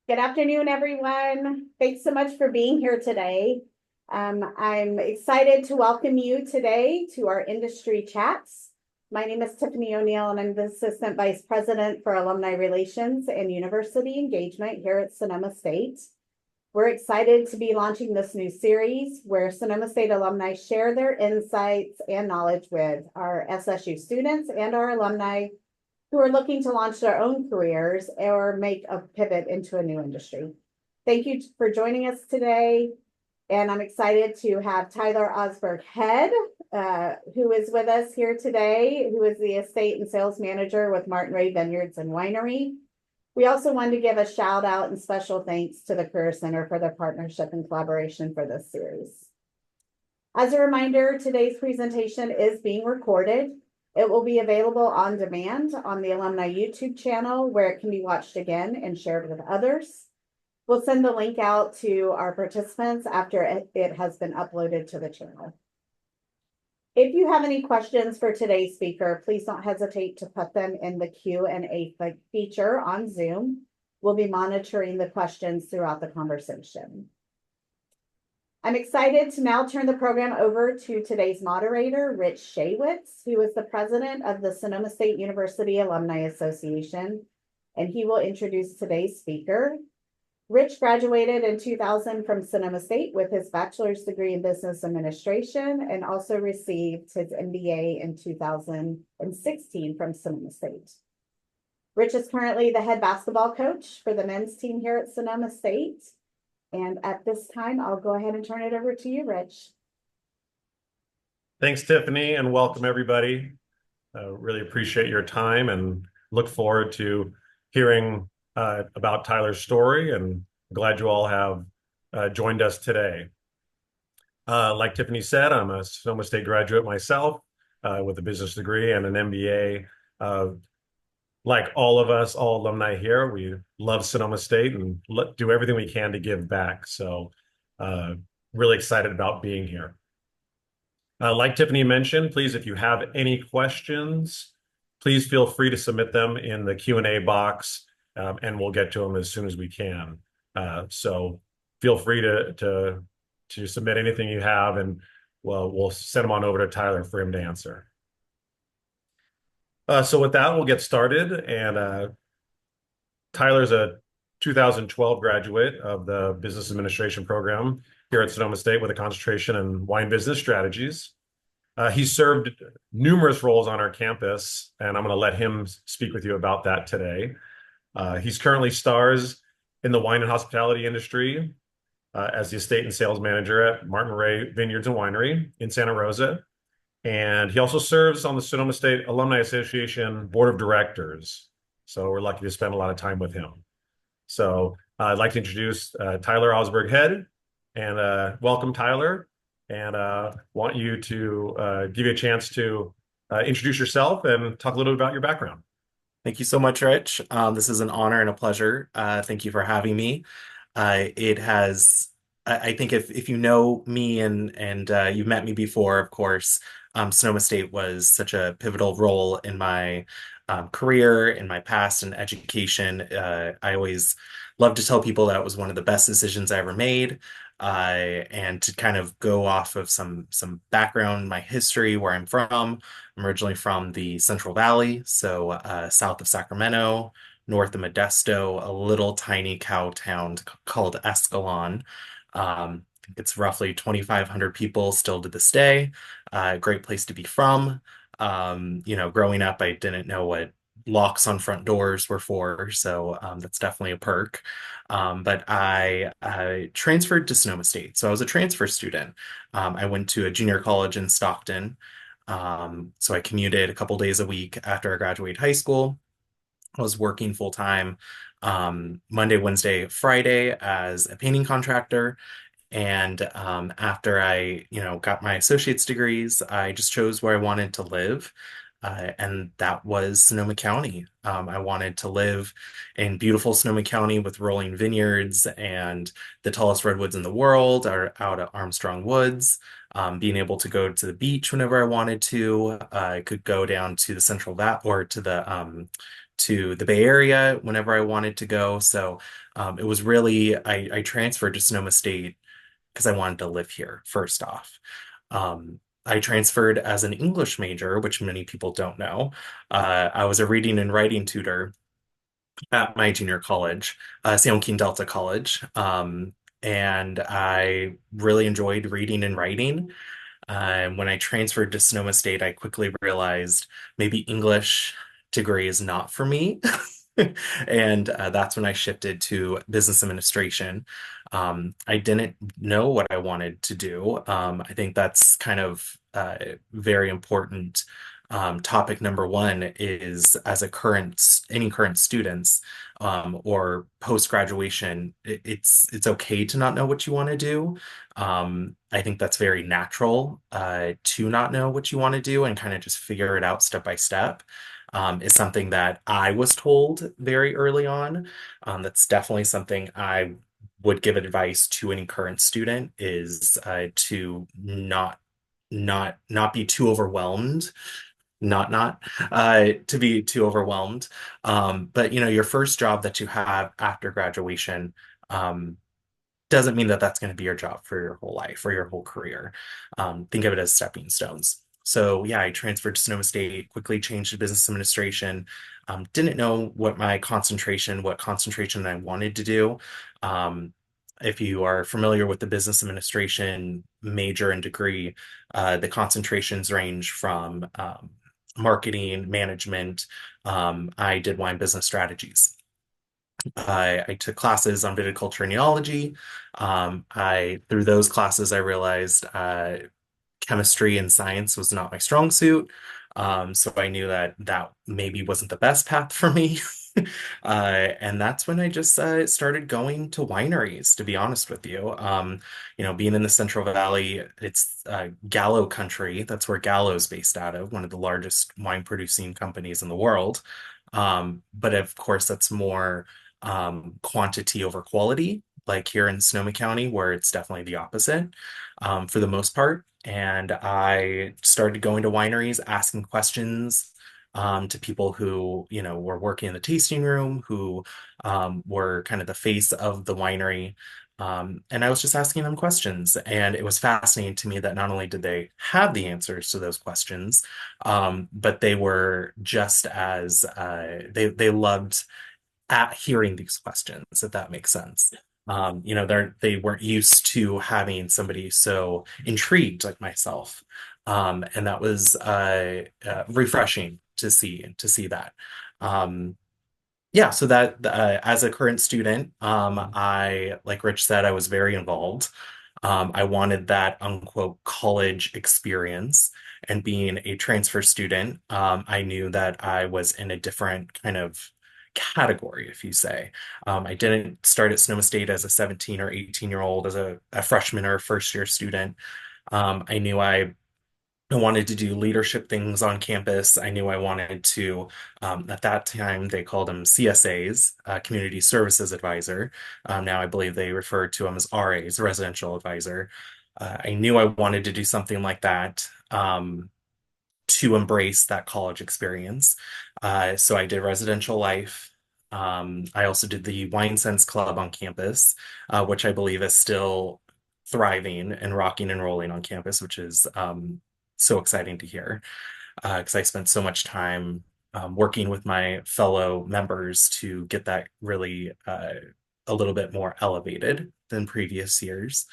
Good afternoon, everyone. Thanks so much for being here today. I'm excited to welcome you today to our industry chats. My name is Tiffany O'Neill, and I'm the Assistant Vice President for Alumni Relations and University Engagement here at Sonoma State. We're excited to be launching this new series where Sonoma State alumni share their insights and knowledge with our SSU students and our alumni who are looking to launch their own careers or make a pivot into a new industry. Thank you for joining us today. And I'm excited to have Tyler Osburg-Head, who is with us here today, who is the estate and sales manager with Martin Ray Vineyards and Winery. We also wanted to give a shout out and special thanks to the Career Center for their partnership and collaboration for this series. As a reminder, today's presentation is being recorded. It will be available on demand on the alumni YouTube channel where it can be watched again and shared with others. We'll send the link out to our participants after it has been uploaded to the channel. If you have any questions for today's speaker, please don't hesitate to put them in the Q&A feature on Zoom. We'll be monitoring the questions throughout the conversation. I'm excited to now turn the program over to today's moderator, Rich Shaywitz, who is the president of the Sonoma State University Alumni Association, and he will introduce today's speaker. Rich graduated in 2000 from Sonoma State with his bachelor's degree in business administration and also received his MBA in 2016 from Sonoma State. Rich is currently the head basketball coach for the men's team here at Sonoma State. And at this time, I'll go ahead and turn it over to you, Rich. Thanks, Tiffany, and welcome everybody. Really appreciate your time and look forward to hearing about Tyler's story, and glad you all have joined us today. Like Tiffany said, I'm a Sonoma State graduate myself with a business degree and an MBA. Like all of us, all alumni here, we love Sonoma State and do everything we can to give back. So really excited about being here. Like Tiffany mentioned, please, if you have any questions, please feel free to submit them in the Q&A box, and we'll get to them as soon as we can. So feel free to submit anything you have, and we'll send them on over to Tyler for him to answer. So with that, we'll get started. And Tyler's a 2012 graduate of the Business Administration program here at Sonoma State with a concentration in wine business strategies. He's served numerous roles on our campus, and I'm going to let him speak with you about that today. He's currently stars in the wine and hospitality industry as the estate and sales manager at Martin Ray Vineyards and Winery in Santa Rosa. And he also serves on the Sonoma State Alumni Association Board of Directors. So we're lucky to spend a lot of time with him. So I'd like to introduce Tyler Osburg-Head, and welcome, Tyler. And want you to give you a chance to introduce yourself and talk a little bit about your background. Thank you so much, Rich. This is an honor and a pleasure. Thank you for having me. I think if you know me and you've met me before, of course, Sonoma State was such a pivotal role in my career, in my past, and education. I always love to tell people that it was one of the best decisions I ever made. And to kind of go off of some background, my history, where I'm from. I'm originally from the Central Valley, so south of Sacramento, north of Modesto, a little tiny cow town called Escalon. It's roughly 2,500 people still to this day. Great place to be from. Growing up, I didn't know what locks on front doors were for, so that's definitely a perk. But I transferred to Sonoma State, so I was a transfer student. I went to a junior college in Stockton, so I commuted a couple days a week after I graduated high school. I was working full time Monday, Wednesday, Friday as a painting contractor. And after I, got my associate's degrees, I just chose where I wanted to live. And that was Sonoma County. I wanted to live in beautiful Sonoma County with rolling vineyards and the tallest redwoods in the world are out at Armstrong Woods. Being able to go to the beach whenever I wanted to. I could go down to the Central Valley or to the to the Bay Area whenever I wanted to go. So it was really, I transferred to Sonoma State because I wanted to live here, first off. I transferred as an English major, which many people don't know. I was a reading and writing tutor at my junior college, San Joaquin Delta College. And I really enjoyed reading and writing. When I transferred to Sonoma State, I quickly realized maybe English degree is not for me. And that's when I shifted to business administration. I didn't know what I wanted to do. I think that's kind of very important. Topic number one is as a any current students or post graduation, it's okay to not know what you want to do. I think that's very natural to not know what you want to do and kind of just figure it out step by step. Is something that I was told very early on. That's definitely something I would give advice to any current student is to not be too overwhelmed, not to be too overwhelmed. But your first job that you have after graduation doesn't mean that that's going to be your job for your whole life or your whole career. Think of it as stepping stones. So yeah, I transferred to Sonoma State, quickly changed to business administration. Didn't know what concentration I wanted to do. If you are familiar with the business administration major and degree, the concentrations range from marketing, management. I did wine business strategies. I took classes on viticulture and enology. Through those classes, I realized chemistry and science was not my strong suit. So I knew that that maybe wasn't the best path for me. And that's when I just started going to wineries, to be honest with you. Being in the Central Valley, it's Gallo country. That's where Gallo's based out of, one of the largest wine producing companies in the world. But of course, that's more quantity over quality, like here in Sonoma County, where it's definitely the opposite for the most part. And I started going to wineries, asking questions to people who, were working in the tasting room, who were kind of the face of the winery. And I was just asking them questions. And it was fascinating to me that not only did they have the answers to those questions, but they were just as they loved at hearing these questions, if that makes sense. They weren't used to having somebody so intrigued like myself. And that was refreshing to see that. Yeah, so that as a current student, like Rich said, I was very involved. I wanted that unquote college experience. And being a transfer student, I knew that I was in a different kind of category, if you say. I didn't start at Sonoma State as a 17 or 18-year-old, as a freshman or a first year student. I knew I wanted to do leadership things on campus. I knew I wanted to, at that time, they called them CSAs, Community Services Advisor. Now I believe they refer to them as RAs, Residential Advisor. I knew I wanted to do something like that to embrace that college experience. So I did residential life. I also did the Wine Sense Club on campus, which I believe is still thriving and rocking and rolling on campus, which is so exciting to hear because I spent so much time working with my fellow members to get that really a little bit more elevated than previous years.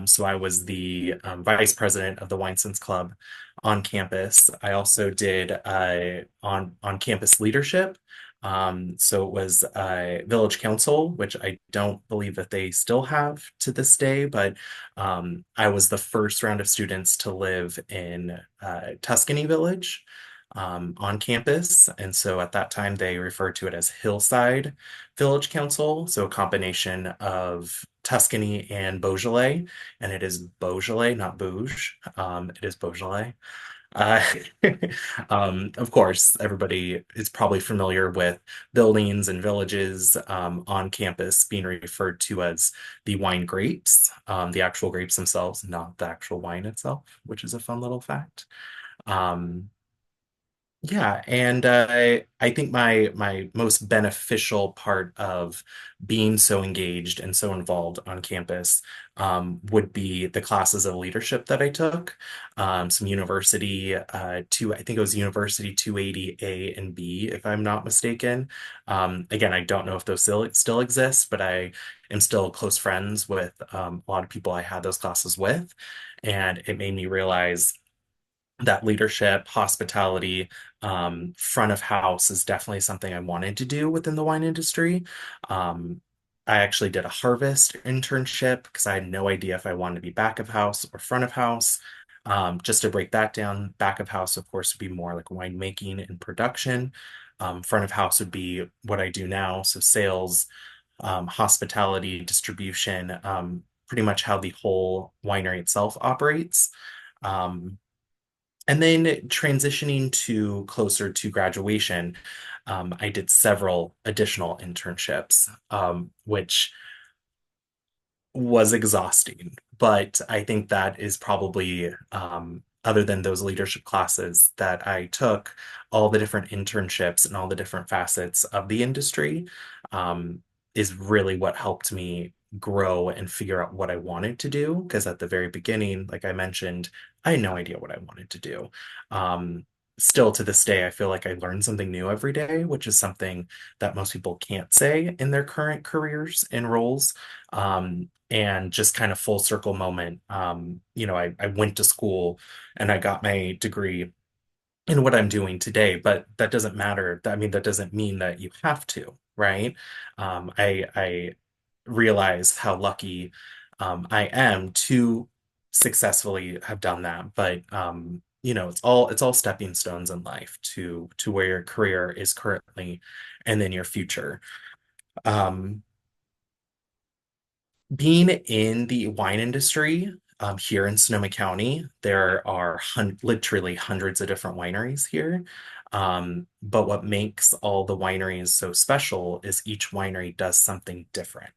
So I was the vice president of the Wine Sense Club on campus. I also did on campus leadership. So it was village council, which I don't believe that they still have to this day, but I was the first round of students to live in Tuscany Village on campus. And so at that time, they referred to it as Hillside Village Council. So a combination of Tuscany and Beaujolais, and it is Beaujolais, not Bouge. It is Beaujolais. Uh, of course, everybody is probably familiar with buildings and villages on campus being referred to as the wine grapes, the actual grapes themselves, not the actual wine itself, which is a fun little fact. Um, Yeah, and I think my most beneficial part of being so engaged and so involved on campus would be the classes of leadership that I took. Some university I think it was University 280 A and B, if I'm not mistaken. Again, I don't know if those still exist, but I am still close friends with a lot of people I had those classes with, and it made me realize that leadership, hospitality, front of house is definitely something I wanted to do within the wine industry. Um, I actually did a harvest internship because I had no idea if I wanted to be back of house or front of house. Just to break that down, back of house, of course, would be more like winemaking and production. Front of house would be what I do now, so sales, hospitality, distribution, pretty much how the whole winery itself operates. Um, and then transitioning to closer to graduation, I did several additional internships, which was exhausting. But I think that is probably, other than those leadership classes that I took, all the different internships and all the different facets of the industry, is really what helped me grow and figure out what I wanted to do. Because at the very beginning, like I mentioned, I had no idea what I wanted to do. Um, Still to this day, I feel like I learn something new every day, which is something that most people can't say in their current careers and roles. And just kind of full circle moment. I went to school and I got my degree in what I'm doing today, but that doesn't matter. I mean, that doesn't mean that you have to, right? I realize how lucky I am to successfully have done that. But it's all stepping stones in life to where your career is currently and then your future. Um, Being in the wine industry here in Sonoma County, there are literally hundreds of different wineries here. But what makes all the wineries so special is each winery does something different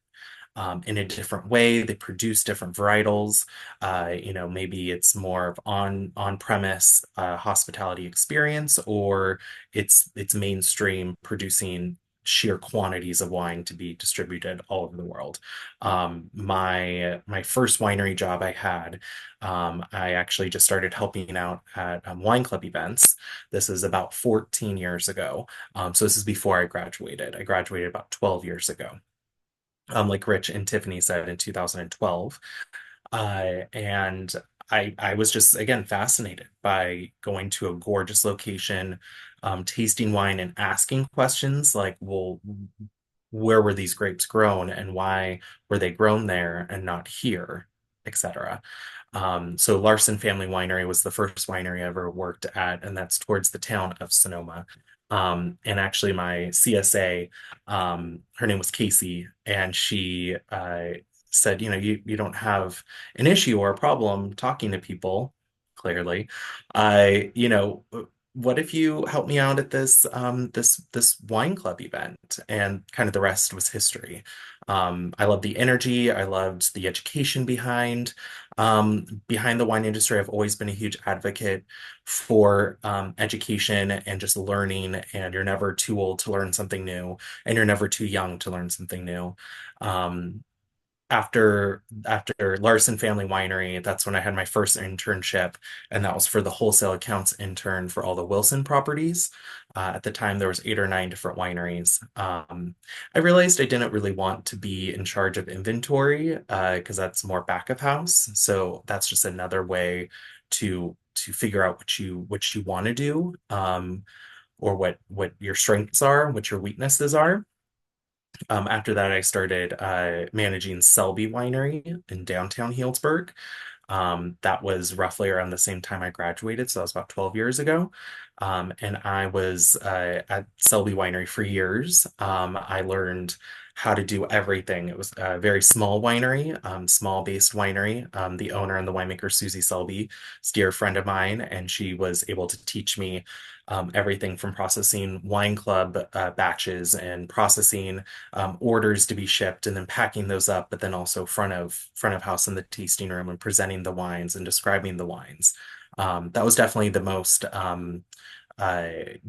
in a different way. They produce different varietals. Maybe it's more of on premise hospitality experience, or it's mainstream producing sheer quantities of wine to be distributed all over the world. My first winery job I had, I actually just started helping out at wine club events. This is about 14 years ago. So this is before I graduated. I graduated about 12 years ago, like Rich and Tiffany said in 2012. And I was just again fascinated by going to a gorgeous location, tasting wine and asking questions like, well, where were these grapes grown and why were they grown there and not here, etc. So Larson Family Winery was the first winery I ever worked at, and that's towards the town of Sonoma. And actually, my CSA, her name was Casey, and she said, you don't have an issue or a problem talking to people, clearly. What if you help me out at this wine club event? And kind of the rest was history. I loved the energy, I loved the education behind the wine industry. I've always been a huge advocate for education and just learning, and you're never too old to learn something new, and you're never too young to learn something new. Um, after Larson Family Winery, that's when I had my first internship, and that was for the wholesale accounts intern for all the Wilson properties. At the time, there was 8 or 9 different wineries. I realized I didn't really want to be in charge of inventory because that's more back of house. So that's just another way to figure out what you want to do, or what your strengths are, what your weaknesses are. After that, I started managing Selby Winery in downtown Healdsburg. That was roughly around the same time I graduated, so that was about 12 years ago. And I was at Selby Winery for years. I learned how to do everything. It was a very small winery, small-based winery. The owner and the winemaker, Susie Selby, is a dear friend of mine, and she was able to teach me everything from processing wine club batches and processing orders to be shipped and then packing those up, but then also front of house in the tasting room and presenting the wines and describing the wines. That was definitely the most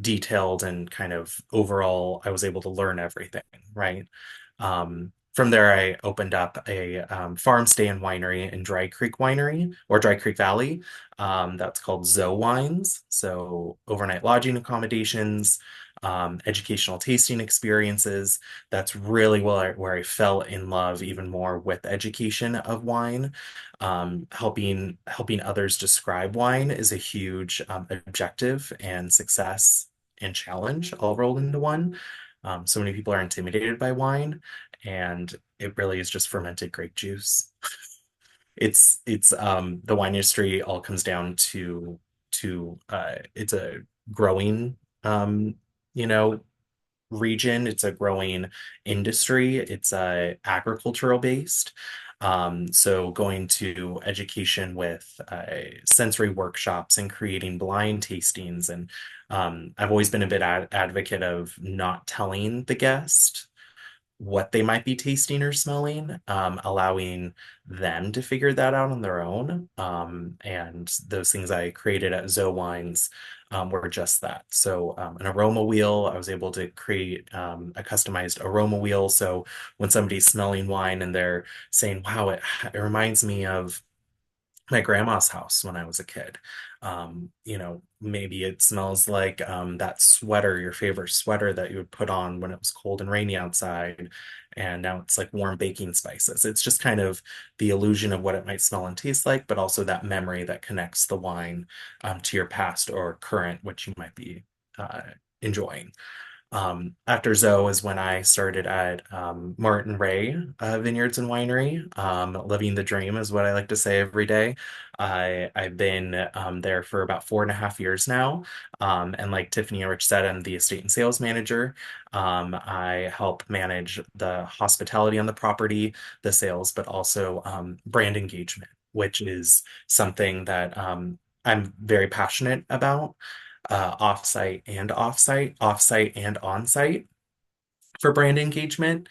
detailed and kind of overall, I was able to learn everything, right? From there, I opened up a farm stay and winery in Dry Creek Winery or Dry Creek Valley. That's called Zoe Wines. So overnight lodging accommodations, educational tasting experiences. That's really where I fell in love even more with education of wine. Helping others describe wine is a huge objective and success and challenge all rolled into one. So many people are intimidated by wine, and it really is just fermented grape juice. It's the wine industry all comes down to it's a growing you know region. It's a growing industry. It's agricultural based. So going to education with sensory workshops and creating blind tastings. And I've always been a bit advocate of not telling the guest what they might be tasting or smelling, allowing them to figure that out on their own. And those things I created at Zoe Wines were just that. So an aroma wheel, I was able to create a customized aroma wheel. So when somebody's smelling wine and they're saying, wow, it reminds me of my grandma's house when I was a kid. Maybe it smells like that sweater, your favorite sweater that you would put on when it was cold and rainy outside. And now it's like warm baking spices. It's just kind of the illusion of what it might smell and taste like, but also that memory that connects the wine to your past or current, which you might be uh, enjoying. After Zoe is when I started at Martin Ray Vineyards and Winery. Living the dream is what I like to say every day. I've been there for about 4.5 years now. And like Tiffany and Rich said, I'm the estate and sales manager. I help manage the hospitality on the property, the sales, but also brand engagement, which is something that I'm very passionate about, offsite and onsite for brand engagement.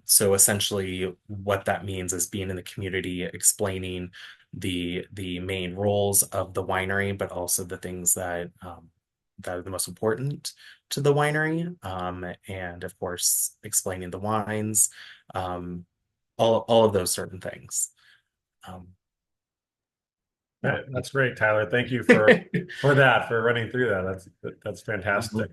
So essentially what that means is being in the community, explaining the main roles of the winery, but also the things that are the most important to the winery. And of course, explaining the wines, all of those certain things. Um, That's great, Tyler. Thank you for running through that. That's fantastic.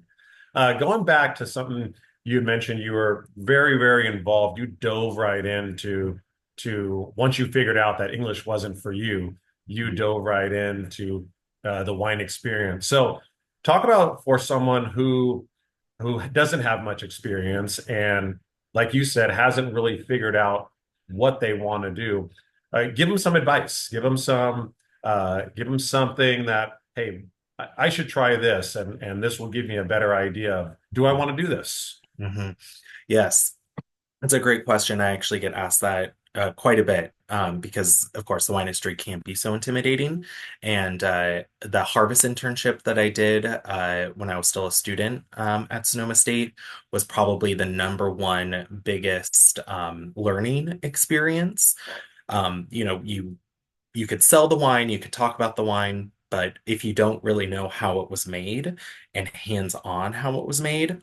Going back to something you had mentioned, you were very, very involved. You dove right into to once you figured out that English wasn't for you, you dove right into the wine experience. So talk about for someone who doesn't have much experience and, like you said, hasn't really figured out what they want to do. Give them some advice. Give them something that, hey, I should try this, and this will give me a better idea of, do I want to do this? mhm. Yes. That's a great question. I actually get asked that quite a bit because, of course, the wine industry can be so intimidating. And the harvest internship that I did when I was still a student at Sonoma State was probably the number one biggest learning experience. You could sell the wine, you could talk about the wine, but if you don't really know how it was made and hands-on how it was made,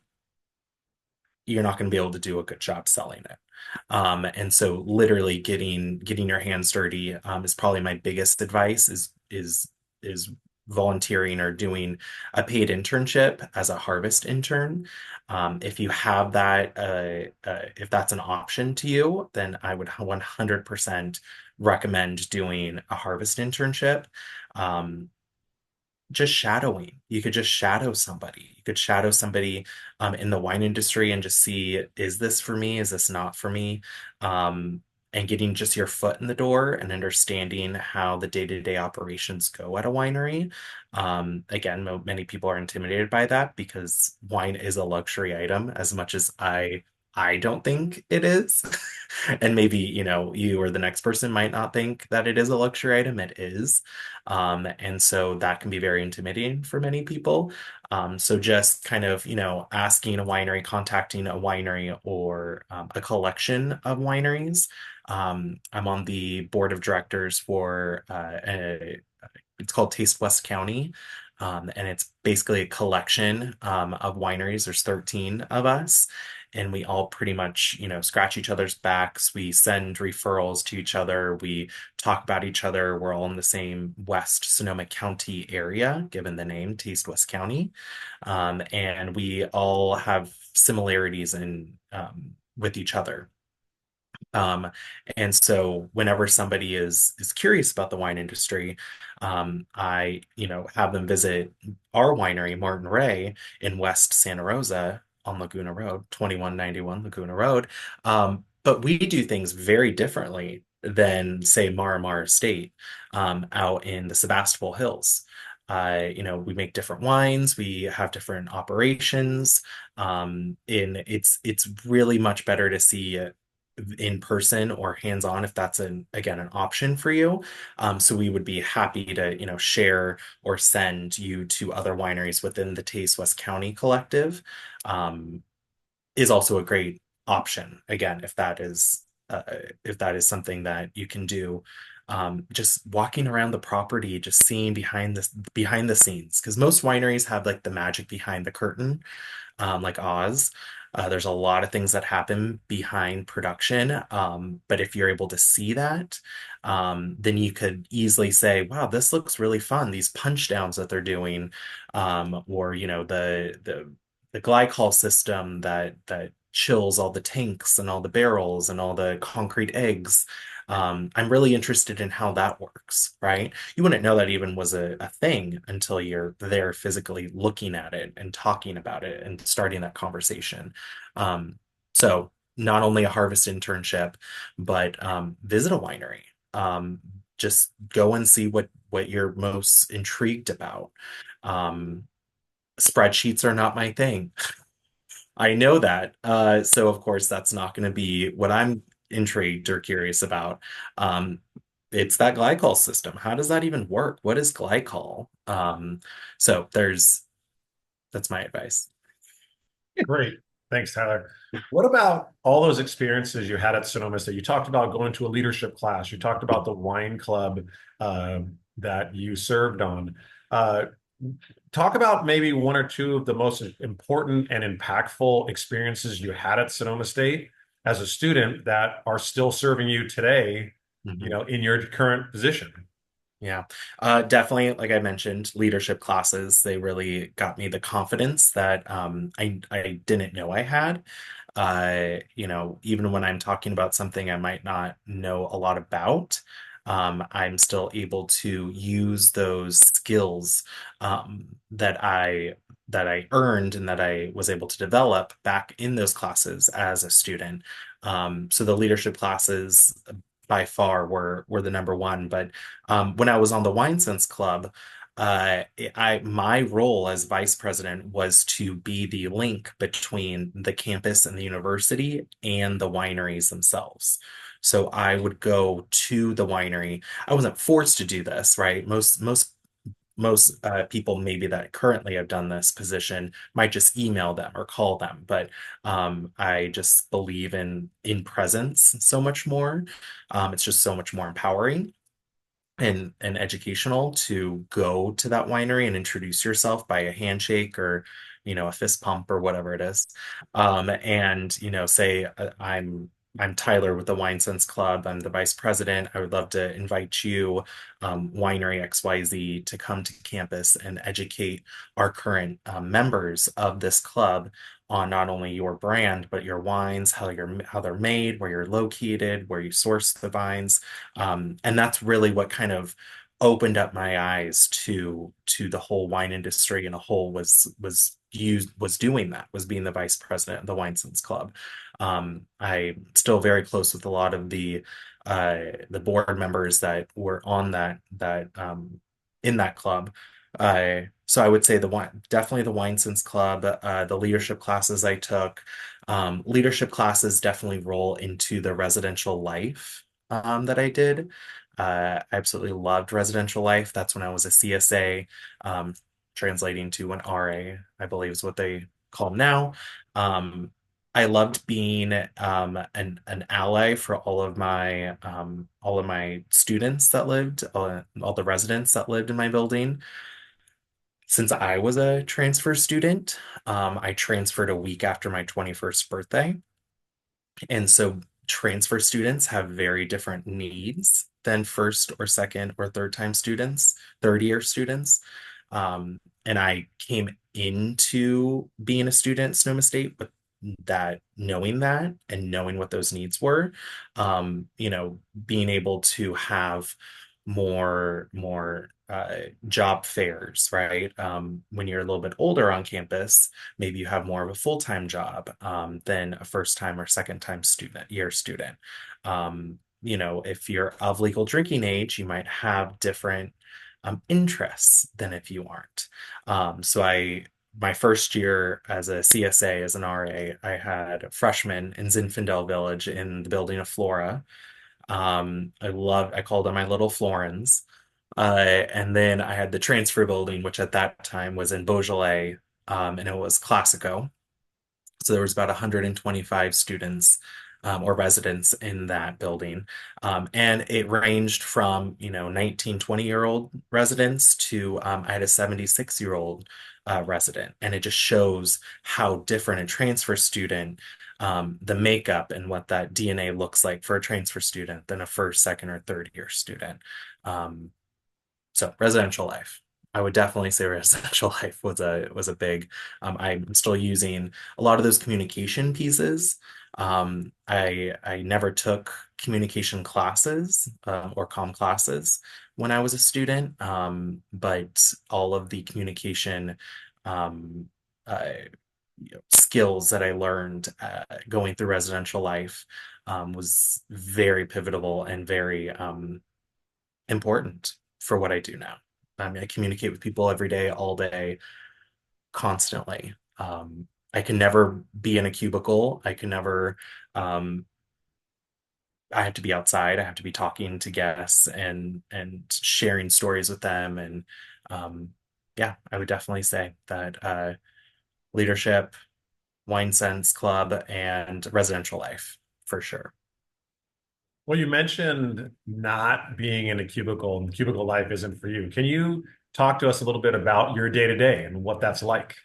you're not going to be able to do a good job selling it. And so literally getting your hands dirty is probably my biggest advice is volunteering or doing a paid internship as a harvest intern. If you have that, if that's an option to you, then I would 100% recommend doing a harvest internship. Um, just shadowing. You could just shadow somebody. You could shadow somebody in the wine industry and just see, is this for me? Is this not for me? And getting just your foot in the door and understanding how the day-to-day operations go at a winery. Again, many people are intimidated by that because wine is a luxury item as much as I don't think it is. And maybe, you or the next person might not think that it is a luxury item. It is. And so that can be very intimidating for many people. So just kind of, asking a winery, contacting a winery or a collection of wineries. I'm on the board of directors for it's called Taste West County. And it's basically a collection of wineries. There's 13 of us, and we all pretty much, scratch each other's backs. We send referrals to each other. We talk about each other. We're all in the same West Sonoma County area, given the name Taste West County. And we all have similarities in with each other. Um, and so whenever somebody is curious about the wine industry, I, have them visit our winery, Martin Ray, in West Santa Rosa on Laguna Road, 2191 Laguna Road. But we do things very differently than, say, Maramar Estate out in the Sebastopol Hills. We make different wines, we have different operations. It's really much better to see in person or hands-on if that's an option for you. So we would be happy to, share or send you to other wineries within the Taste West County Collective. Um, is also a great option. Again, if that is something that you can do. Just walking around the property, just seeing behind the scenes, because most wineries have like the magic behind the curtain, like Oz. There's a lot of things that happen behind production. But if you're able to see that, then you could easily say, wow, this looks really fun. These punch downs that they're doing, or the glycol system that chills all the tanks and all the barrels and all the concrete eggs. I'm really interested in how that works, right? You wouldn't know that even was a thing until you're there physically looking at it and talking about it and starting that conversation. So not only a harvest internship, but visit a winery. Um, just go and see what you're most intrigued about. Um, Spreadsheets are not my thing. I know that. So of course that's not going to be what I'm intrigued or curious about. Um, it's that glycol system. How does that even work? What is glycol? So that's my advice. Great. Thanks, Tyler. What about all those experiences you had at Sonoma State? You talked about going to a leadership class. You talked about the wine club uh, that you served on. Uh, Talk about maybe one or two of the most important and impactful experiences you had at Sonoma State as a student that are still serving you today, Mhm. in your current position. Yeah, definitely. Like I mentioned, leadership classes, they really got me the confidence that I didn't know I had. Even when I'm talking about something I might not know a lot about, I'm still able to use those skills that I earned and that I was able to develop back in those classes as a student. So the leadership classes by far were the number one, but when I was on the Wine Sense Club, my role as vice president was to be the link between the campus and the university and the wineries themselves. So I would go to the winery. I wasn't forced to do this, right? Most people maybe that currently have done this position might just email them or call them, but I just believe in presence so much more. It's just so much more empowering and educational to go to that winery and introduce yourself by a handshake or a fist pump or whatever it is, and say I'm Tyler with the Wine Sense Club. I'm the vice president. I would love to invite you, Winery XYZ, to come to campus and educate our current members of this club on not only your brand but your wines, how they're made, where you're located, where you source the vines, and that's really what kind of opened up my eyes to the whole wine industry in a whole was doing that, was being the vice president of the Wine Sense Club. I'm still very close with a lot of the board members that were on that in that club. So I would say definitely the Wine Sense Club, the leadership classes I took. Leadership classes definitely roll into the residential life that I did. I absolutely loved residential life. That's when I was a CSA, translating to an RA, I believe is what they call them now. Um, I loved being an ally for all of my students that lived, all the residents that lived in my building. Since I was a transfer student, I transferred a week after my 21st birthday. And so transfer students have very different needs than first or second or third time students, third year students. And I came into being a student at Sonoma State with that, knowing that and knowing what those needs were, being able to have more job fairs, right? When you're a little bit older on campus, maybe you have more of a full-time job than a first-time or second-time student. If you're of legal drinking age, you might have different interests than if you aren't. My first year as a CSA, as an RA, I had freshmen in Zinfandel Village in the building of Flora. I called them my little Florins. And then I had the transfer building, which at that time was in Beaujolais, and it was Classico. So there was about 125 students or residents in that building. And it ranged from, 19, 20-year-old residents to I had a 76-year-old resident. And it just shows how different a transfer student, the makeup and what that DNA looks like for a transfer student than a first, second, or third year student. Um, so residential life. I would definitely say residential life was a big. I'm still using a lot of those communication pieces. I never took communication classes or comm classes when I was a student, but all of the communication um, uh, skills that I learned going through residential life was very pivotal and very important for what I do now. I mean, I communicate with people every day, all day, constantly. I can never be in a cubicle. I can never, I have to be outside. I have to be talking to guests and sharing stories with them. And um, yeah, I would definitely say that leadership, wine sense club, and residential life for sure. Well, you mentioned not being in a cubicle and cubicle life isn't for you. Can you talk to us a little bit about your day to day and what that's like?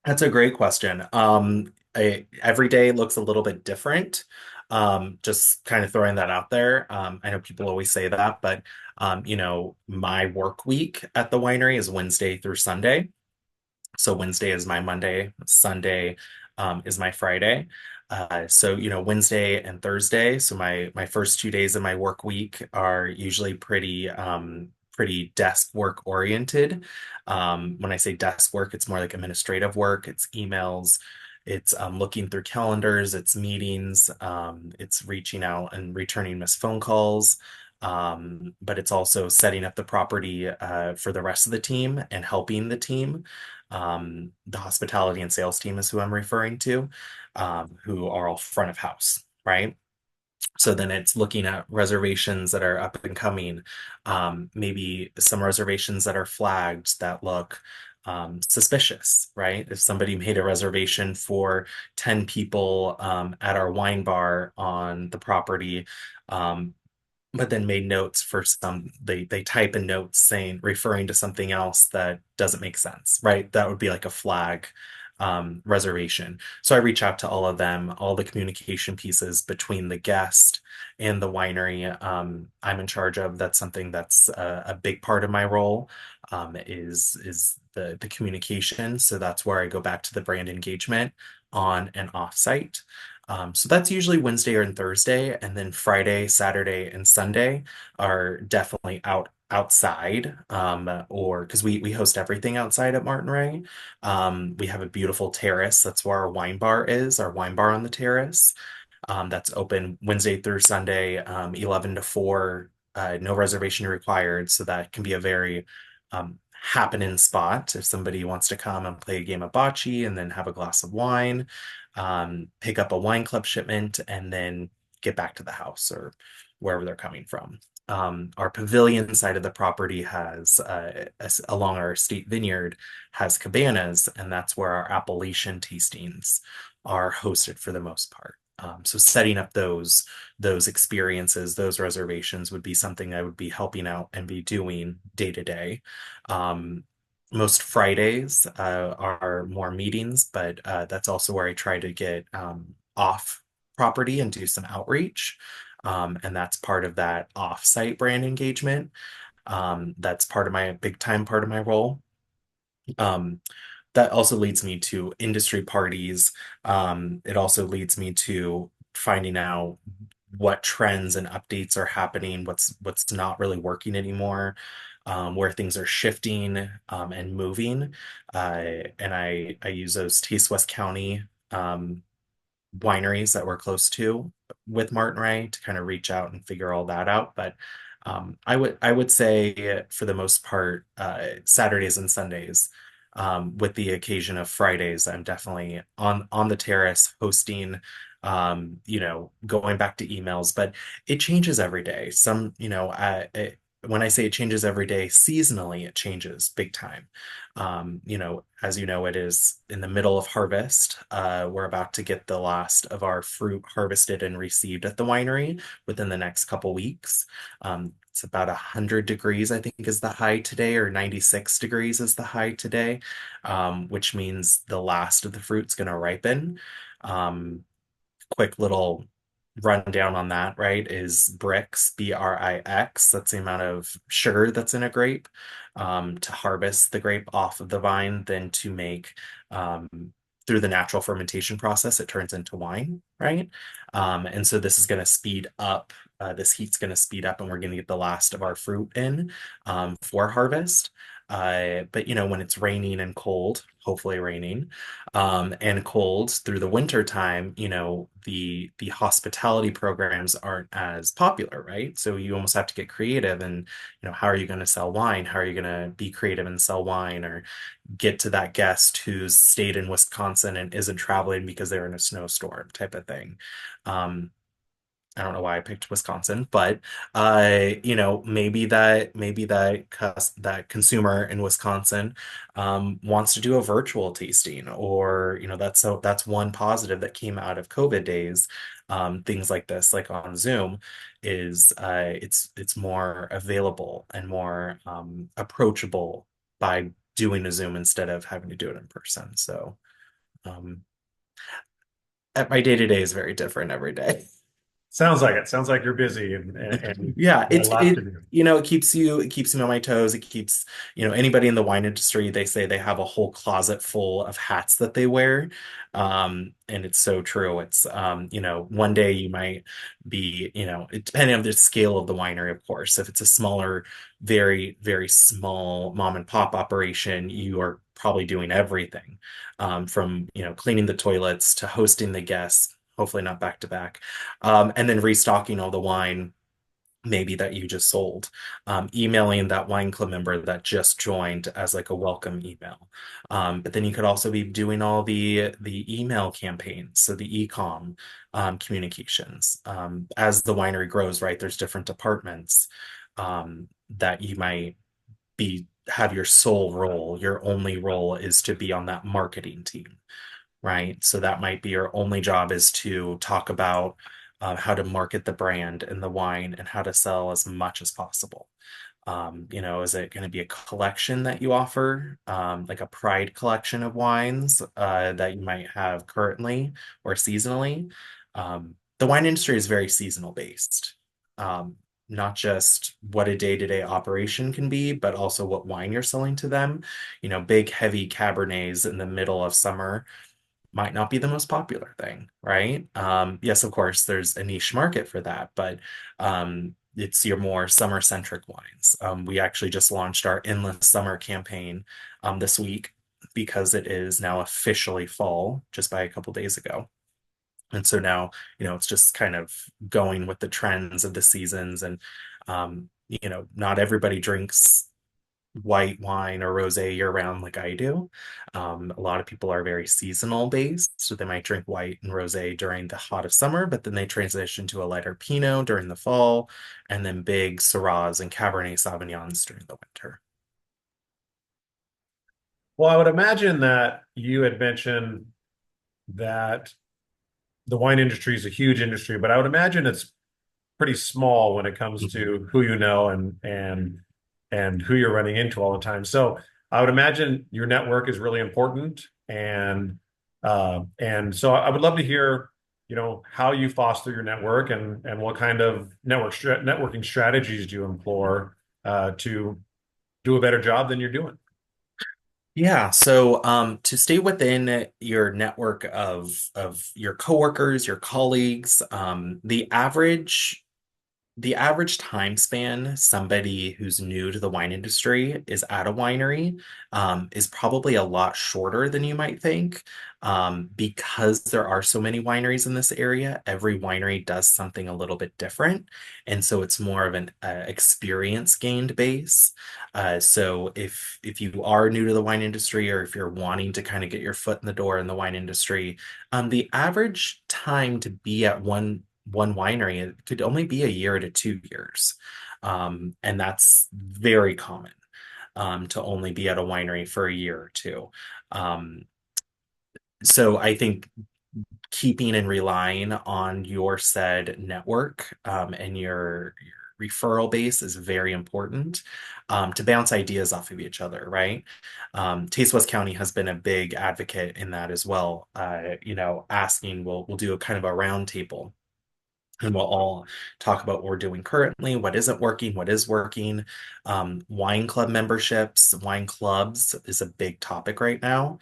That's a great question. Every day looks a little bit different. Just kind of throwing that out there. I know people always say that, but my work week at the winery is Wednesday through Sunday. So Wednesday is my Monday, Sunday is my Friday. Wednesday and Thursday. So my first 2 days of my work week are usually pretty desk work oriented. When I say desk work, it's more like administrative work. It's emails. It's looking through calendars. It's meetings. It's reaching out and returning missed phone calls. But it's also setting up the property for the rest of the team and helping the team. The hospitality and sales team is who I'm referring to, who are all front of house, right? So then it's looking at reservations that are up and coming, maybe some reservations that are flagged that look suspicious, right? If somebody made a reservation for 10 people at our wine bar on the property, but then made notes for they type in notes saying referring to something else that doesn't make sense, right? That would be like a flag reservation. So I reach out to all of them, all the communication pieces between the guest and the winery. I'm in charge of. That's something that's a big part of my role. Is the communication. So that's where I go back to the brand engagement on and off site. So that's usually Wednesday and Thursday, and then Friday, Saturday, and Sunday are definitely outside, or because we host everything outside at Martin Ray. We have a beautiful terrace. That's where our wine bar is, our wine bar on the terrace. That's open Wednesday through Sunday, 11 to 4, no reservation required. So that can be a very happening spot if somebody wants to come and play a game of bocce and then have a glass of wine, pick up a wine club shipment, and then get back to the house or wherever they're coming from. Our pavilion side of the property has, along our state vineyard, has cabanas, and that's where our appellation tastings are hosted for the most part. So setting up those experiences, those reservations would be something I would be helping out and be doing day to day. most Fridays are more meetings, but that's also where I try to get off property and do some outreach. And that's part of that off-site brand engagement. That's part of my big time part of my role. Um, that also leads me to industry parties. It also leads me to finding out what trends and updates are happening, what's not really working anymore, where things are shifting and moving. And I use those Taste West County wineries that we're close to with Martin Ray to kind of reach out and figure all that out. But I would say for the most part, Saturdays and Sundays, with the occasion of Fridays, I'm definitely on the terrace hosting, going back to emails, but it changes every day. When I say it changes every day, seasonally, it changes big time. As you know, it is in the middle of harvest. We're about to get the last of our fruit harvested and received at the winery within the next couple weeks. It's about 100 degrees, I think, is the high today, or 96 degrees is the high today, which means the last of the fruit's going to ripen. Um, Quick little rundown on that, right? Is Brix, Brix. That's the amount of sugar that's in a grape, to harvest the grape off of the vine, then to make, um, through the natural fermentation process, it turns into wine, right? And so this is going to speed up. This heat's going to speed up, and we're going to get the last of our fruit in for harvest. But when it's raining and cold, hopefully raining, and cold through the winter time, the hospitality programs aren't as popular, right? So you almost have to get creative, and how are you going to sell wine? How are you going to be creative and sell wine, or get to that guest who's stayed in Wisconsin and isn't traveling because they're in a snowstorm type of thing. Um, I don't know why I picked Wisconsin, but maybe that consumer in Wisconsin wants to do a virtual tasting, or that's one positive that came out of COVID days. Things like this, like on Zoom, is it's more available and more approachable by doing a Zoom instead of having to do it in person. So um, my day to day is very different every day. Sounds like it. Sounds like you're busy and Yeah, got a lot to do. it keeps me on my toes. It keeps, anybody in the wine industry, they say they have a whole closet full of hats that they wear. And it's so true. It's one day you might be, depending on the scale of the winery, of course. If it's a smaller, very, very small mom and pop operation, you are probably doing everything. From, cleaning the toilets to hosting the guests, hopefully not back to back, and then restocking all the wine maybe that you just sold, emailing that wine club member that just joined as like a welcome email. But then you could also be doing all the email campaigns, so the e-com communications. As the winery grows, right, there's different departments that you might be have your sole role. Your only role is to be on that marketing team, right? So that might be your only job, is to talk about how to market the brand and the wine and how to sell as much as possible. Is it going to be a collection that you offer, like a pride collection of wines that you might have currently or seasonally? The wine industry is very seasonal based. Not just what a day-to-day operation can be, but also what wine you're selling to them. Big, heavy Cabernets in the middle of summer might not be the most popular thing, right? Yes, of course, there's a niche market for that, but it's your more summer-centric wines. We actually just launched our Endless Summer campaign this week, because it is now officially fall just by a couple days ago. And so now, it's just kind of going with the trends of the seasons. And not everybody drinks white wine or rosé year round like I do. A lot of people are very seasonal based, so they might drink white and rosé during the hot of summer, but then they transition to a lighter Pinot during the fall, and then big Syrahs and Cabernet Sauvignons during the winter. Well, I would imagine that you had mentioned that the wine industry is a huge industry, but I would imagine it's pretty small when it comes to who you know and who you're running into all the time. So I would imagine your network is really important, and so I would love to hear, how you foster your network and what kind of networking strategies do you employ to do a better job than you're doing. Yeah, so to stay within your network of your coworkers, your colleagues, the average time span somebody who's new to the wine industry is at a winery is probably a lot shorter than you might think. Because there are so many wineries in this area, every winery does something a little bit different. And so it's more of an experience gained base. So if you are new to the wine industry, or if you're wanting to kind of get your foot in the door in the wine industry, the average time to be at one winery, it could only be a year to 2 years. And that's very common, to only be at a winery for a year or two. Um, so I think keeping and relying on your said network, and your referral base is very important, to bounce ideas off of each other, right? Taste West County has been a big advocate in that as well. Asking, we'll do a kind of a round table, and we'll all talk about what we're doing currently, what isn't working, what is working. Wine club memberships, wine clubs is a big topic right now.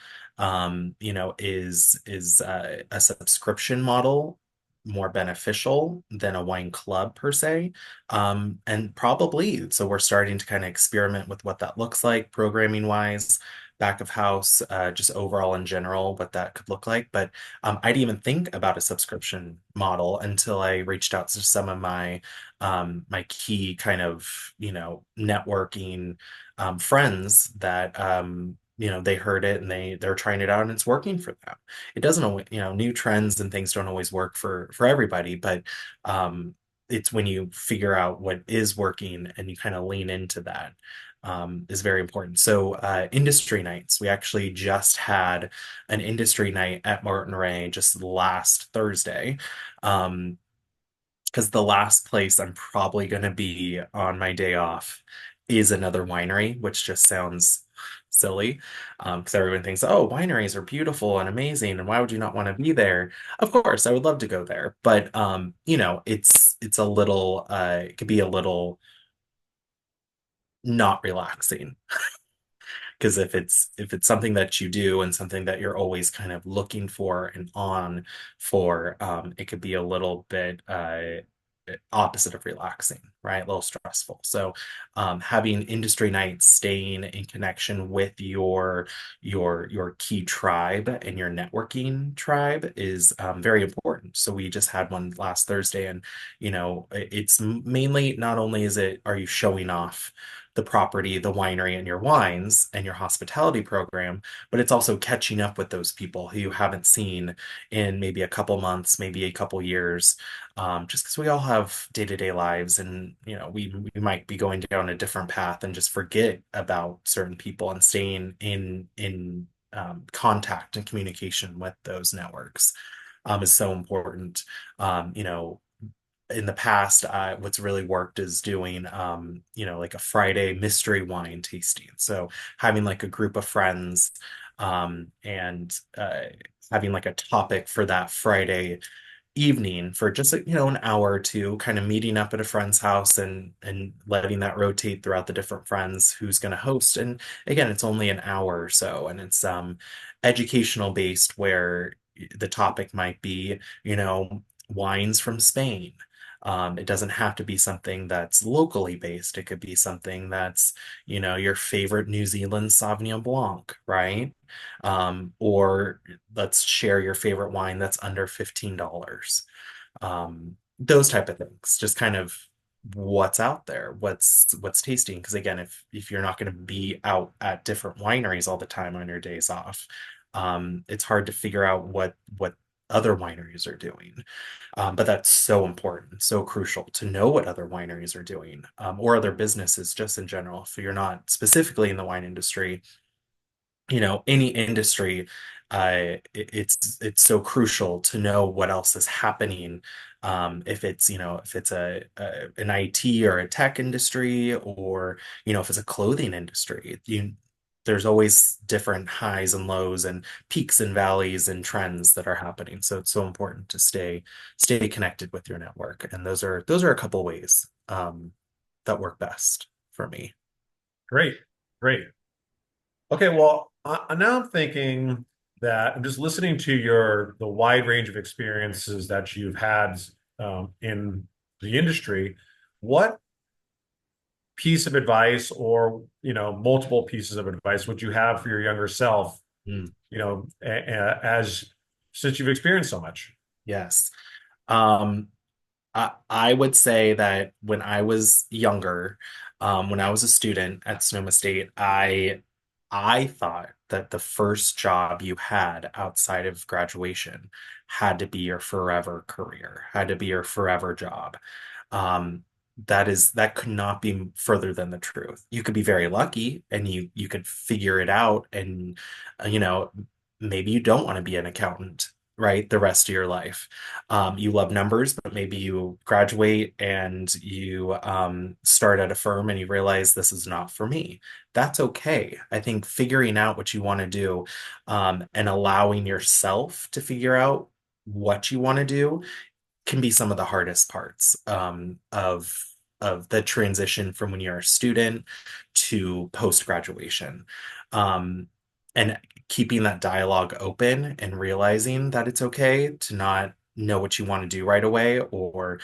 Is a subscription model more beneficial than a wine club per se? And probably. So we're starting to kind of experiment with what that looks like, programming wise, back of house, just overall in general, what that could look like. But I didn't even think about a subscription model until I reached out to some of my key kind of networking friends that they heard it and they're trying it out and it's working for them. It doesn't always, new trends and things don't always work for everybody, but it's when you figure out what is working and you kind of lean into that, is very important. So industry nights, we actually just had an industry night at Martin Ray just last Thursday. Because the last place I'm probably going to be on my day off is another winery, which just sounds silly. Because everyone thinks, oh, wineries are beautiful and amazing, and why would you not want to be there? Of course, I would love to go there, but it's a little, it could be a little not relaxing. Because if it's something that you do and something that you're always kind of looking for and on for, it could be a little bit opposite of relaxing, right? A little stressful. So having industry nights, staying in connection with your key tribe and your networking tribe is very important. So we just had one last Thursday, and it's mainly, not only are you showing off the property, the winery, and your wines and your hospitality program, but it's also catching up with those people who you haven't seen in maybe a couple months, maybe a couple years, just because we all have day-to-day lives, and we might be going down a different path and just forget about certain people, and staying in contact and communication with those networks is so important. In the past, what's really worked is doing, like a Friday mystery wine tasting. So having like a group of friends, and having like a topic for that Friday evening for just an hour or two, kind of meeting up at a friend's house, and letting that rotate throughout the different friends who's going to host. And again, it's only an hour or so, and it's educational based, where the topic might be wines from Spain. It doesn't have to be something that's locally based. It could be something that's your favorite New Zealand Sauvignon Blanc, right? Or let's share your favorite wine that's under $15. Those type of things, just kind of what's out there, what's tasting. Because again, if you're not going to be out at different wineries all the time on your days off, it's hard to figure out what other wineries are doing. But that's so important, so crucial to know what other wineries are doing, or other businesses just in general. If you're not specifically in the wine industry, any industry, it's so crucial to know what else is happening. If it's an IT or a tech industry, or if it's a clothing industry, there's always different highs and lows and peaks and valleys and trends that are happening. So it's so important to stay connected with your network. And those are a couple ways that work best for me. Great, great. Okay, well, now I'm thinking that I'm just listening to the wide range of experiences that you've had in the industry. What piece of advice, or multiple pieces of advice, would you have for your younger self? Mm, As since you've experienced so much. yes. Um, I would say that when I was younger, when I was a student at Sonoma State, I thought that the first job you had outside of graduation had to be your forever career, had to be your forever job. Um, that could not be further than the truth. You could be very lucky and you could figure it out, and you know, maybe you don't want to be an accountant, right, the rest of your life. You love numbers, but maybe you graduate and you start at a firm and you realize this is not for me. That's okay. I think figuring out what you want to do, and allowing yourself to figure out what you want to do can be some of the hardest parts of the transition from when you're a student to post graduation. Um, and keeping that dialogue open and realizing that it's okay to not know what you want to do right away, or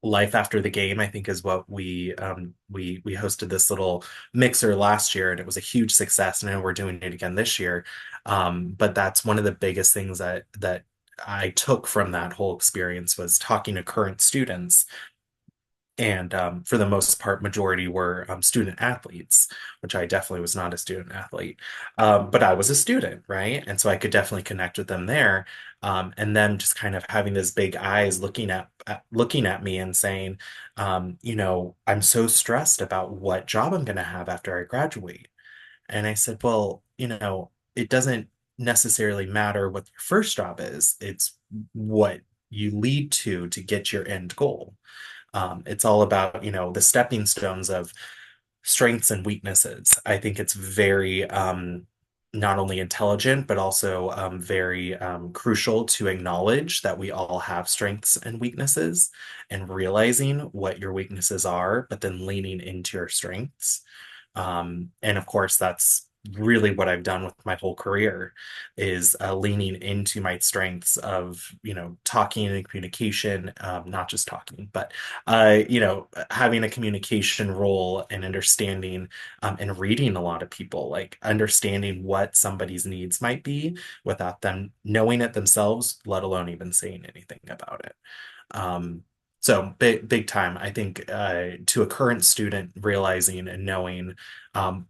life after the game, I think, is what we hosted this little mixer last year, and it was a huge success, and I know we're doing it again this year. But that's one of the biggest things that I took from that whole experience, was talking to current students, and for the most part, majority were student athletes, which I definitely was not a student athlete. But I was a student, right? And so I could definitely connect with them there. And them just kind of having those big eyes looking at me and saying, I'm so stressed about what job I'm going to have after I graduate. And I said, well, it doesn't necessarily matter what your first job is. It's what you lead to get your end goal. It's all about, the stepping stones of strengths and weaknesses. I think it's very not only intelligent, but also very crucial to acknowledge that we all have strengths and weaknesses, and realizing what your weaknesses are, but then leaning into your strengths. And of course, that's really what I've done with my whole career, is leaning into my strengths of, talking and communication, not just talking, but, having a communication role and understanding, and reading a lot of people, like understanding what somebody's needs might be without them knowing it themselves, let alone even saying anything about it. So big time. I think to a current student, realizing and knowing, um,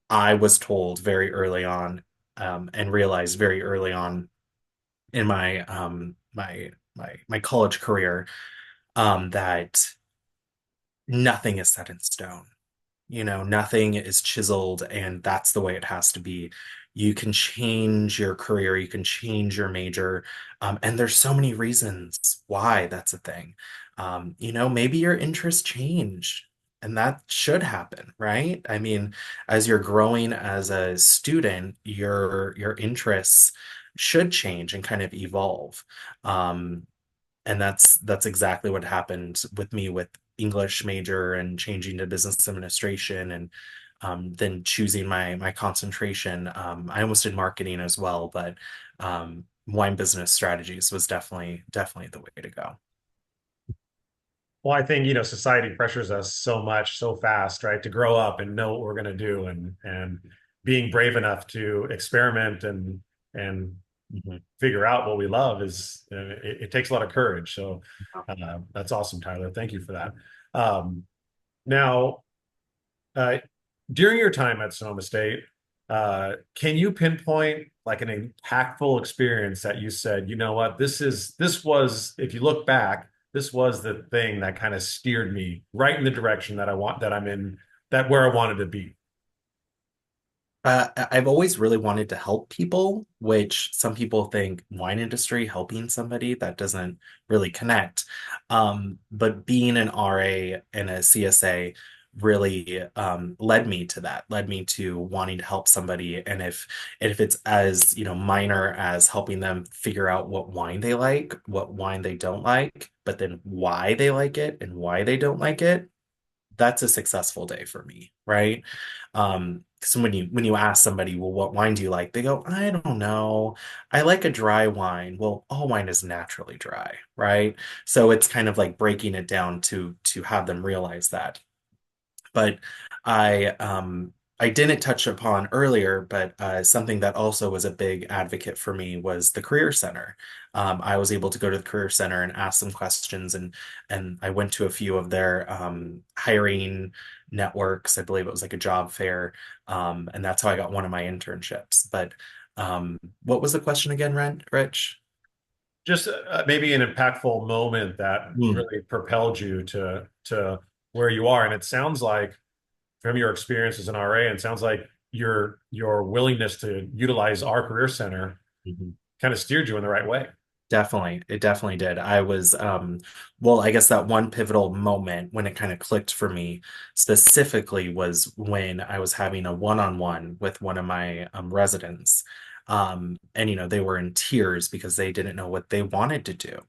I was told very early on, and realized very early on in my college career, that nothing is set in stone. Nothing is chiseled, and that's the way it has to be. You can change your career, you can change your major, and there's so many reasons why that's a thing. Maybe your interests change, and that should happen, right? I mean, as you're growing as a student, your interests should change and kind of evolve. And that's exactly what happened with me with English major and changing to business administration, and then choosing my concentration. I almost did marketing as well, but wine business strategies was definitely the way to go. Well, I think, society pressures us so much, so fast, right, to grow up and know what we're going to do, and being brave enough to experiment and Mhm. figure out what we love it takes a lot of courage. So that's awesome, Tyler. Thank you for that. Now, uh, during your time at Sonoma State, can you pinpoint like an impactful experience that you said, you know what, this was, if you look back, this was the thing that kind of steered me right in the direction that I'm in, that where I wanted to be. I've always really wanted to help people, which some people think wine industry, helping somebody, that doesn't really connect. But being an RA and a CSA, really led me to that, led me to wanting to help somebody. And if it's as, minor as helping them figure out what wine they like, what wine they don't like, but then why they like it and why they don't like it, that's a successful day for me, right? So when you ask somebody, well, what wine do you like? They go, I don't know. I like a dry wine. Well, all wine is naturally dry, right? So it's kind of like breaking it down to have them realize that. But I didn't touch upon earlier, but something that also was a big advocate for me was the Career Center. I was able to go to the Career Center and ask some questions, and I went to a few of their hiring networks. I believe it was like a job fair, and that's how I got one of my internships. But what was the question again, Rich? Just maybe an impactful moment that Hmm. really propelled you to where you are. And it sounds like from your experience as an RA, and it sounds like your willingness to utilize our career center Mhm. kind of steered you in the right way. Definitely. It definitely did. I was, well, I guess that one pivotal moment when it kind of clicked for me specifically was when I was having a one-on-one with one of my residents. And, they were in tears because they didn't know what they wanted to do.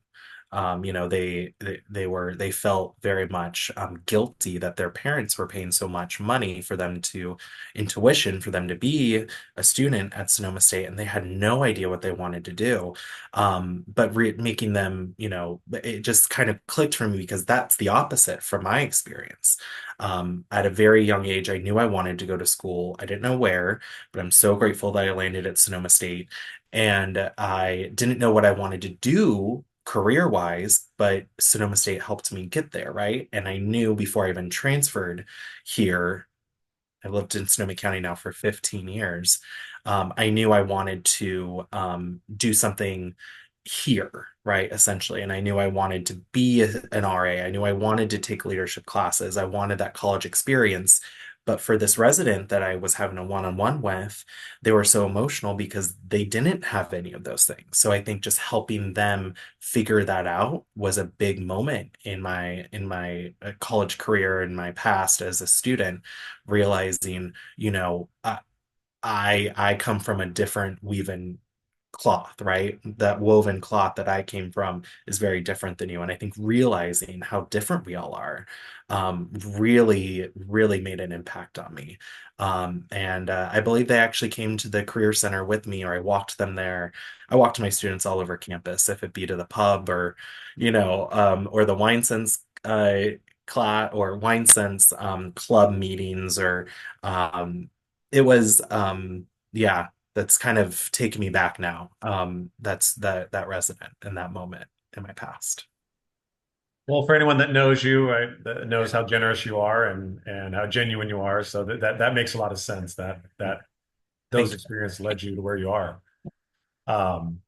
They felt very much guilty that their parents were paying so much money for them to in tuition for them to be a student at Sonoma State, and they had no idea what they wanted to do. But making them, it just kind of clicked for me because that's the opposite from my experience. At a very young age, I knew I wanted to go to school. I didn't know where, but I'm so grateful that I landed at Sonoma State. And I didn't know what I wanted to do career wise, but Sonoma State helped me get there, right? And I knew before I even transferred here, I lived in Sonoma County now for 15 years. I knew I wanted to do something here, right? Essentially. And I knew I wanted to be an RA. I knew I wanted to take leadership classes. I wanted that college experience. But for this resident that I was having a one-on-one with, they were so emotional because they didn't have any of those things. So I think just helping them figure that out was a big moment in my college career in my past as a student, realizing, I come from a different weaving cloth, right? That woven cloth that I came from is very different than you. And I think realizing how different we all are really, really made an impact on me. And I believe they actually came to the Career Center with me, or I walked them there. I walked my students all over campus, if it be to the pub or, or the Wine Sense class or Wine Sense club meetings, or it was, yeah, that's kind of taking me back now. That's that resident in that moment in my past. Well, for anyone that knows you, right, that knows how generous you are and how genuine you are, so that makes a lot of sense that those Thank you. experiences led you to where you are. Um,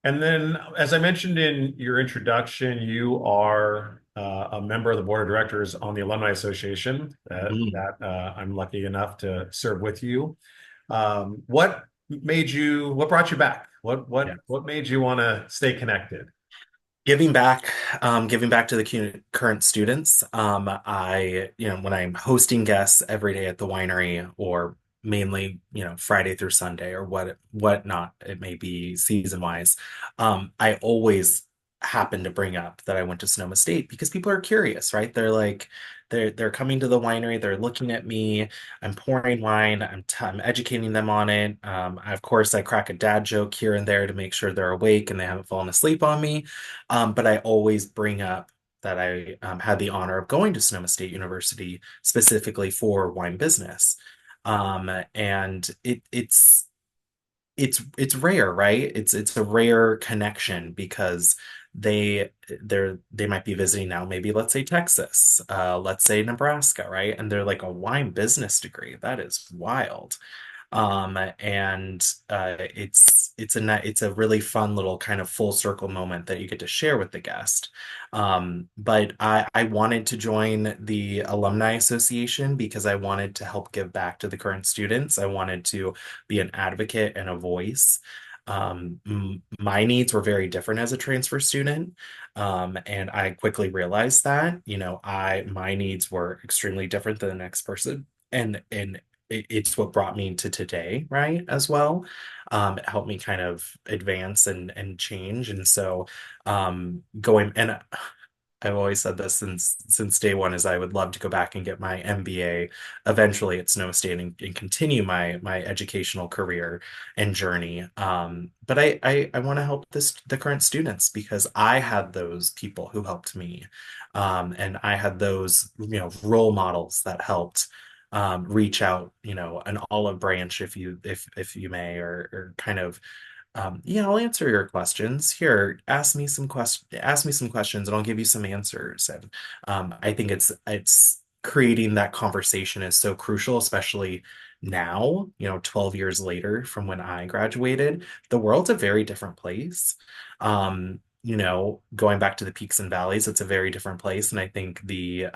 and then, as I mentioned in your introduction, you are a member of the board of directors on the Alumni Association Mm. that I'm lucky enough to serve with you. What brought you back? Yeah. What made you want to stay connected? Giving back to the current students. When I'm hosting guests every day at the winery, or mainly, Friday through Sunday, or whatnot it may be season wise, I always happen to bring up that I went to Sonoma State because people are curious, right? They're like, they're coming to the winery, they're looking at me, I'm pouring wine, I'm educating them on it. Of course, I crack a dad joke here and there to make sure they're awake and they haven't fallen asleep on me. But I always bring up that I had the honor of going to Sonoma State University specifically for wine business. And it's rare, right? It's a rare connection because they might be visiting now, maybe let's say Texas, let's say Nebraska, right? And they're like a wine business degree. That is wild. And it's a really fun little kind of full circle moment that you get to share with the guest. But I wanted to join the Alumni Association because I wanted to help give back to the current students. I wanted to be an advocate and a voice. My needs were very different as a transfer student. And I quickly realized that, my needs were extremely different than the next person. And it's what brought me to today, right? As well. It helped me kind of advance and change. And so going and I've always said this since day one is I would love to go back and get my MBA eventually at Sonoma State and continue my educational career and journey. But I want to help the current students because I had those people who helped me. And I had those, role models that helped reach out, an olive branch if you may, or kind of yeah, I'll answer your questions. Here, ask me some questions and I'll give you some answers. And I think it's creating that conversation is so crucial, especially now, 12 years later from when I graduated. The world's a very different place. Going back to the peaks and valleys, it's a very different place. And I think the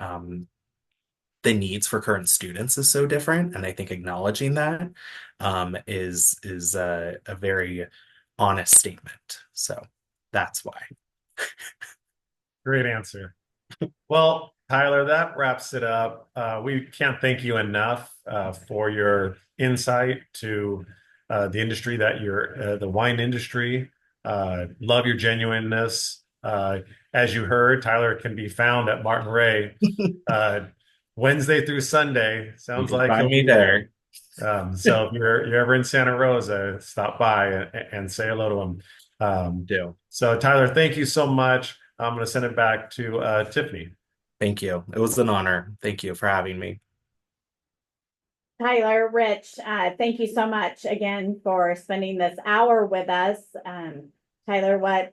needs for current students is so different. And I think acknowledging that is a very honest statement. So that's why. Great answer. Well, Tyler, that wraps it up. We can't thank you enough for your insight to the industry that you're, the wine industry. Love your genuineness. As you heard, Tyler can be found at Martin Ray Wednesday through Sunday. You Sounds can like find he'll me be there. there. So if you're ever in Santa Rosa, stop by and say hello to him. Do. So Tyler, thank you so much. I'm going to send it back to Tiffany. Thank you. It was an honor. Thank you for having me. Tyler, Rich, thank you so much again for spending this hour with us. Tyler, what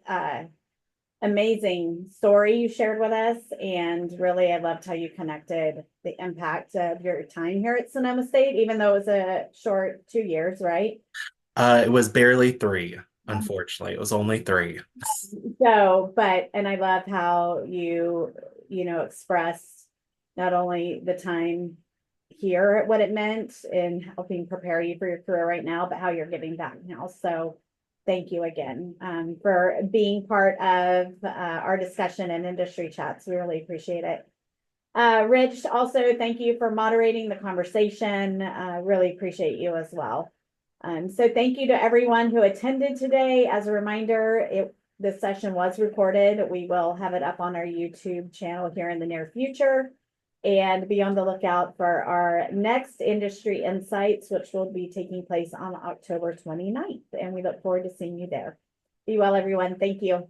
amazing story you shared with us. And really, I loved how you connected the impact of your time here at Sonoma State, even though it was a short 2 years, right? It was barely 3, unfortunately. It was only 3. And I love how expressed not only the time here, what it meant in helping prepare you for your career right now, but how you're giving back now. So thank you again for being part of our discussion and industry chats. We really appreciate it. Rich, also thank you for moderating the conversation. Really appreciate you as well. So thank you to everyone who attended today. As a reminder, this session was recorded. We will have it up on our YouTube channel here in the near future. And be on the lookout for our next industry insights, which will be taking place on October 29th. And we look forward to seeing you there. Be well, everyone. Thank you.